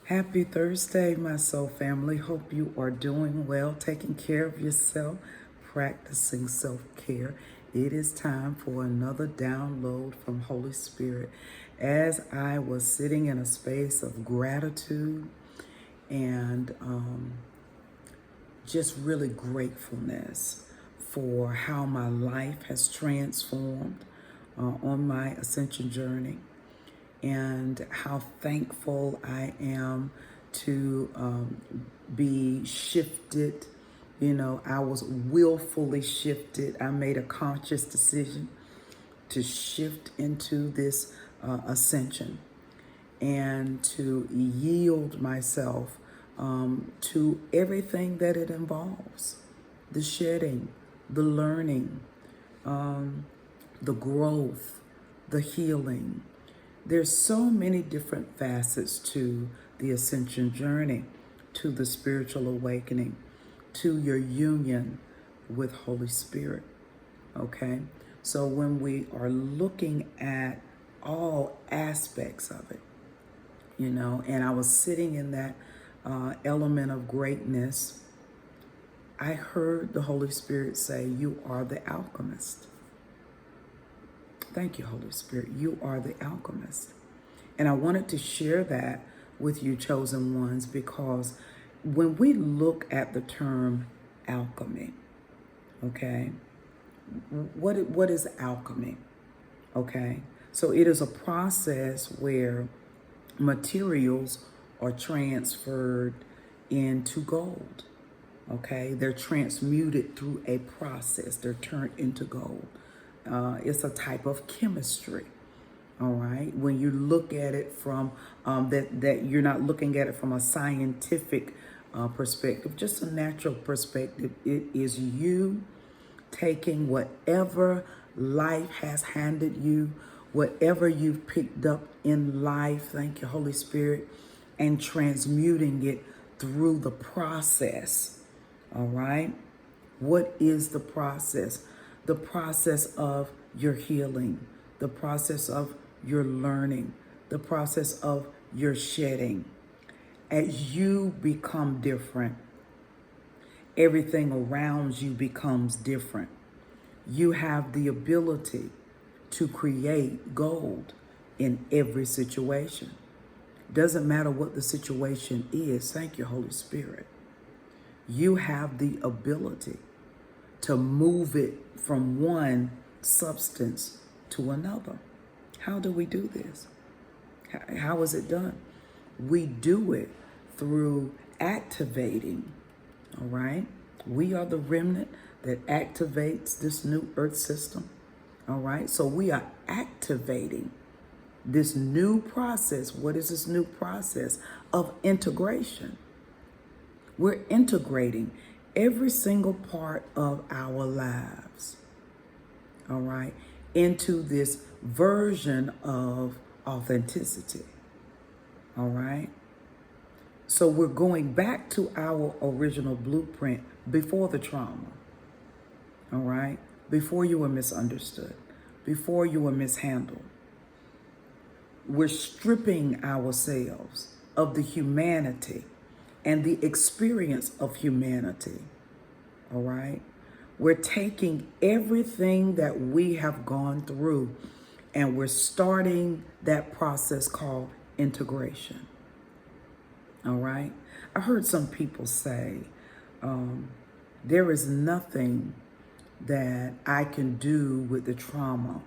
Happy Thursday, my soul family. Hope you are doing well, taking care of yourself, practicing self-care. It is time for another download from Holy Spirit. As I was sitting in a space of gratitude and just really gratefulness for how my life has transformed on my ascension journey, and how thankful I am to be shifted. I was willfully shifted. I made a conscious decision to shift into this ascension and to yield myself to everything that it involves: the shedding, the learning, the growth, the healing. There's so many different facets to the ascension journey, to the spiritual awakening, to your union with Holy Spirit. Okay? So when we are looking at all aspects of it, and I was sitting in that element of greatness, I heard the Holy Spirit say, "You are the alchemist." Thank you, Holy Spirit. You are the alchemist. And I wanted to share that with you, chosen ones, because when we look at the term alchemy, okay, what is alchemy? Okay, so it is a process where materials are transferred into gold. Okay, they're transmuted through a process. They're turned into gold. It's a type of chemistry. All right. When you look at it from that you're not looking at it from a scientific perspective, just a natural perspective. It is you taking whatever life has handed you, whatever you've picked up in life, thank you, Holy Spirit, and transmuting it through the process. All right. What is the process? The process of your healing, the process of your learning, the process of your shedding. As you become different, everything around you becomes different. You have the ability to create gold in every situation. Doesn't matter what the situation is. Thank you, Holy Spirit. You have the ability to move it from one substance to another. How do we do this? How is it done? We do it through activating, all right? We are the remnant that activates this new earth system, all right? So we are activating this new process. What is this new process? Of integration. We're integrating every single part of our lives, all right, into this version of authenticity, all right? So we're going back to our original blueprint before the trauma, all right? Before you were misunderstood, before you were mishandled. We're stripping ourselves of the humanity and the experience of humanity, all right? We're taking everything that we have gone through and we're starting that process called integration, all right? I heard some people say, there is nothing that I can do with the trauma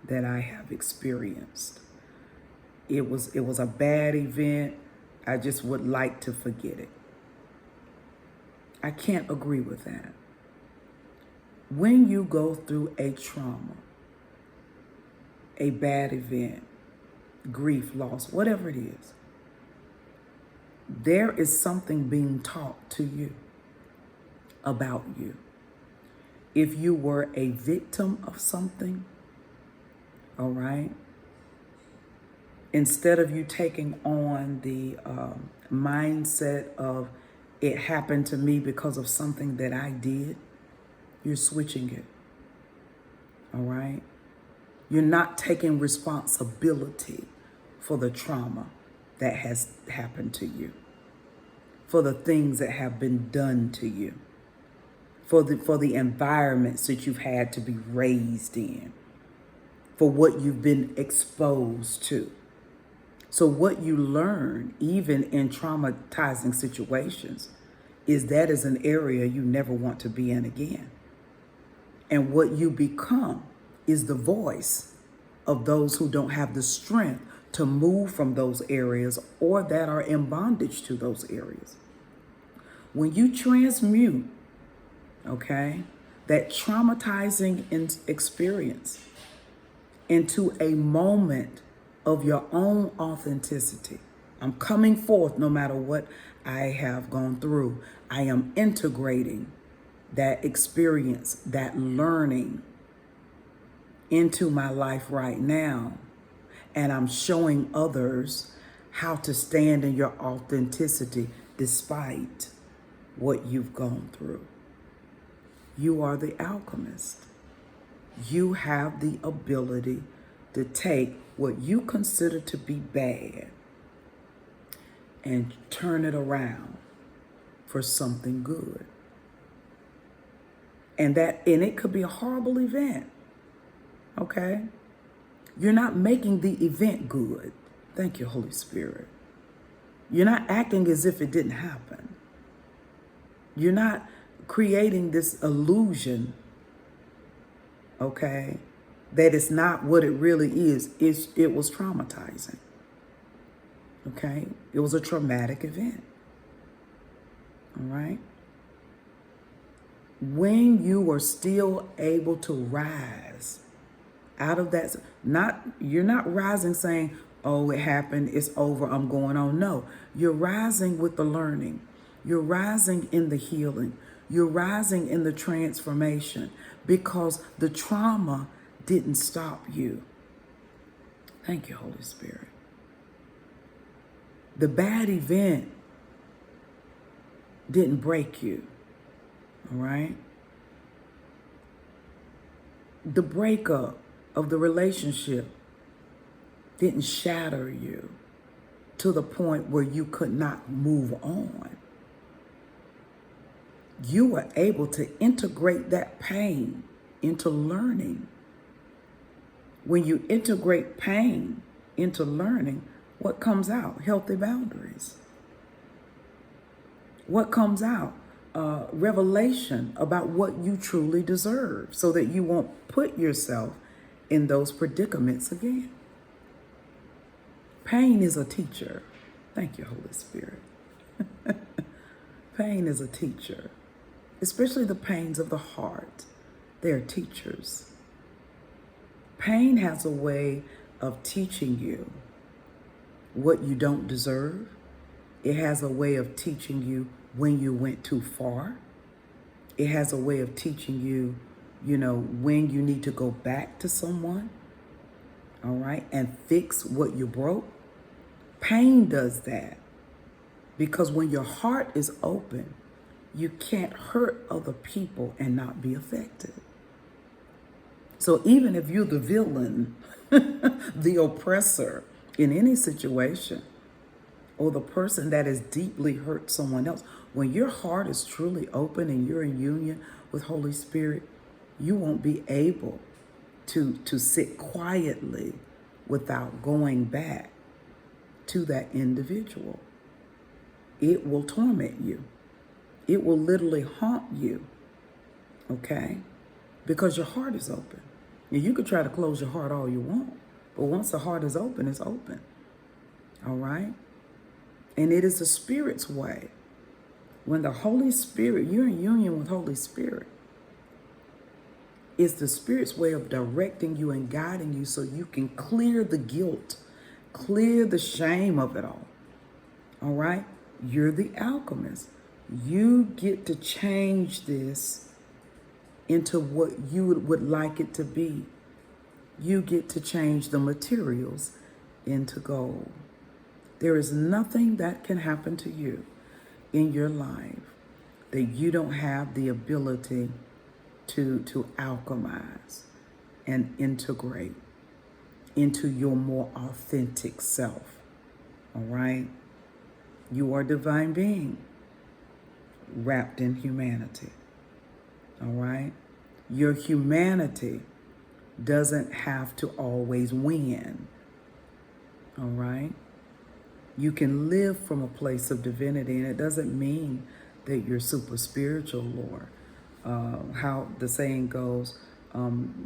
that I have experienced. It was a bad event. I just would like to forget it. I can't agree with that. When you go through a trauma, a bad event, grief, loss, whatever it is, there is something being taught to you about you. If you were a victim of something, all right, instead of you taking on the mindset of it happened to me because of something that I did, you're switching it, all right? You're not taking responsibility for the trauma. that has happened to you, for the things that have been done to you, for the environments that you've had to be raised in, for what you've been exposed to. So what you learn, even in traumatizing situations, is that is an area you never want to be in again. And what you become is the voice of those who don't have the strength to move from those areas or that are in bondage to those areas. When you transmute, okay, that traumatizing experience into a moment of your own authenticity. I'm coming forth no matter what I have gone through. I am integrating that experience, that learning into my life right now. And I'm showing others how to stand in your authenticity despite what you've gone through. You are the alchemist. You have the ability to take what you consider to be bad and turn it around for something good. And it could be a horrible event, okay? You're not making the event good. Thank you, Holy Spirit. You're not acting as if it didn't happen. You're not creating this illusion, okay, that it's not what it really is. It was traumatizing, okay? It was a traumatic event, all right? When you are still able to rise out of that, you're not rising saying, oh, it happened, it's over, I'm going on. No, you're rising with the learning. You're rising in the healing. You're rising in the transformation because the trauma didn't stop you. Thank you, Holy Spirit. The bad event didn't break you, all right? The breakup of the relationship didn't shatter you to the point where you could not move on. You were able to integrate that pain into learning. When you integrate pain into learning, what comes out? Healthy boundaries. What comes out? Revelation about what you truly deserve so that you won't put yourself in those predicaments again. Pain is a teacher. Thank you, Holy Spirit. Pain is a teacher, especially the pains of the heart. They're teachers. Pain has a way of teaching you what you don't deserve. It has a way of teaching you when you went too far. It has a way of teaching you, when you need to go back to someone, all right, and fix what you broke. Pain does that because when your heart is open, you can't hurt other people and not be affected. So even if you're the villain, the oppressor in any situation, or the person that has deeply hurt someone else, when your heart is truly open and you're in union with Holy Spirit, you won't be able to sit quietly without going back to that individual. It will torment you. It will literally haunt you, okay? Because your heart is open. And you could try to close your heart all you want, but once the heart is open, it's open, all right? And it is the Spirit's way. When the Holy Spirit, you're in union with Holy Spirit, it's the Spirit's way of directing you and guiding you so you can clear the guilt, clear the shame of it all right? You're the alchemist. You get to change this into what you would like it to be. You get to change the materials into gold. There is nothing that can happen to you in your life that you don't have the ability to alchemize and integrate into your more authentic self. All right? You are a divine being wrapped in humanity. All right? Your humanity doesn't have to always win. All right? You can live from a place of divinity, and it doesn't mean that you're super spiritual or how the saying goes,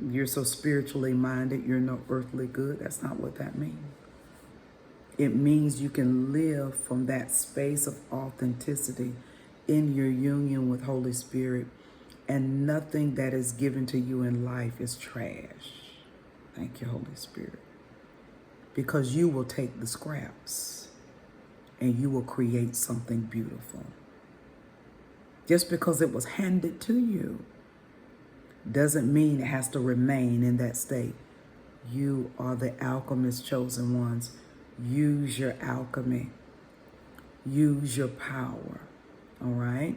you're so spiritually minded, you're no earthly good. That's not what that means. It means you can live from that space of authenticity in your union with Holy Spirit, and nothing that is given to you in life is trash. Thank you, Holy Spirit. Because you will take the scraps and you will create something beautiful. Just because it was handed to you doesn't mean it has to remain in that state. You are the alchemist, chosen ones. Use your alchemy. Use your power. All right?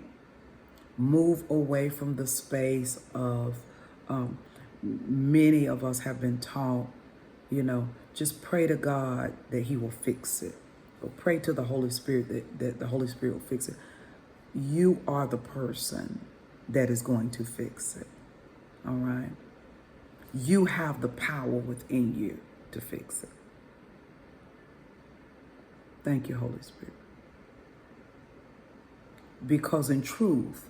Move away from the space of, many of us have been taught, just pray to God that he will fix it. Or pray to the Holy Spirit that the Holy Spirit will fix it. You are the person that is going to fix it. All right? You have the power within you to fix it. Thank you, Holy Spirit. Because in truth,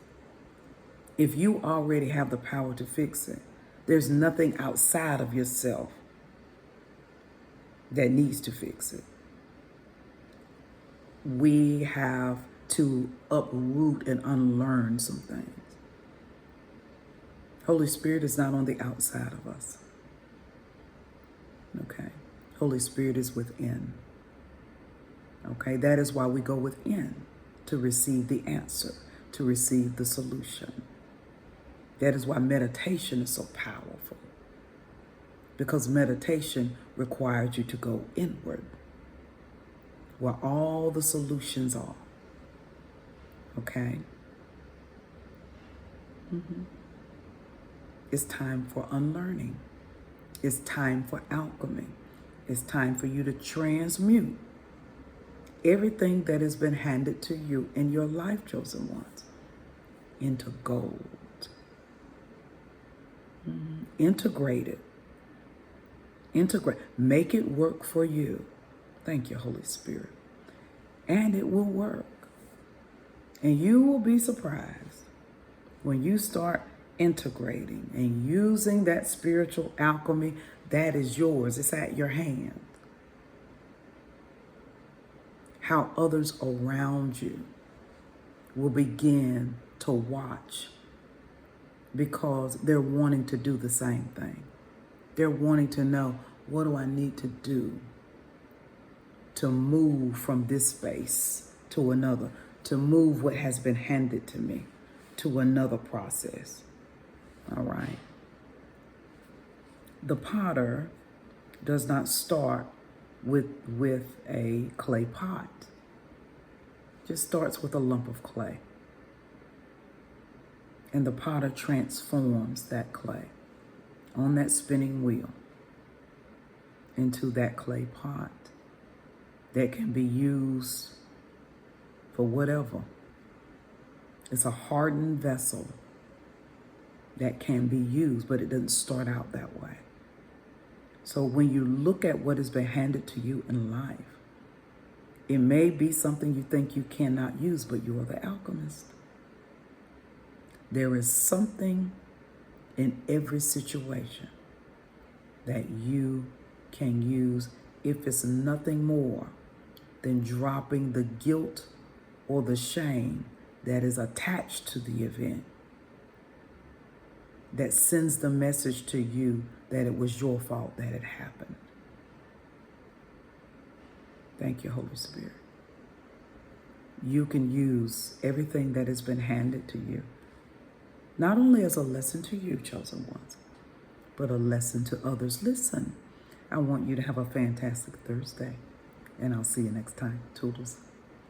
if you already have the power to fix it, there's nothing outside of yourself that needs to fix it. We have to uproot and unlearn some things. Holy Spirit is not on the outside of us. Okay? Holy Spirit is within. Okay? That is why we go within, to receive the answer, to receive the solution. That is why meditation is so powerful. Because meditation requires you to go inward, where all the solutions are. Okay? It's time for unlearning. It's time for alchemy. It's time for you to transmute everything that has been handed to you in your life, chosen ones, into gold. Integrate it. Make it work for you. Thank you, Holy Spirit. And it will work. And you will be surprised when you start integrating and using that spiritual alchemy that is yours. It's at your hand. How others around you will begin to watch, because they're wanting to do the same thing. They're wanting to know, what do I need to do to move from this space to another, to move what has been handed to me to another process. All right. The potter does not start with a clay pot. Just starts with a lump of clay. And the potter transforms that clay on that spinning wheel into that clay pot that can be used for whatever. It's a hardened vessel that can be used, but it doesn't start out that way. So when you look at what has been handed to you in life, it may be something you think you cannot use, but you are the alchemist. There is something in every situation that you can use, if it's nothing more than dropping the guilt or the shame that is attached to the event, that sends the message to you that it was your fault that it happened. Thank you, Holy Spirit. You can use everything that has been handed to you, not only as a lesson to you, chosen ones, but a lesson to others. Listen, I want you to have a fantastic Thursday, and I'll see you next time. Toodles.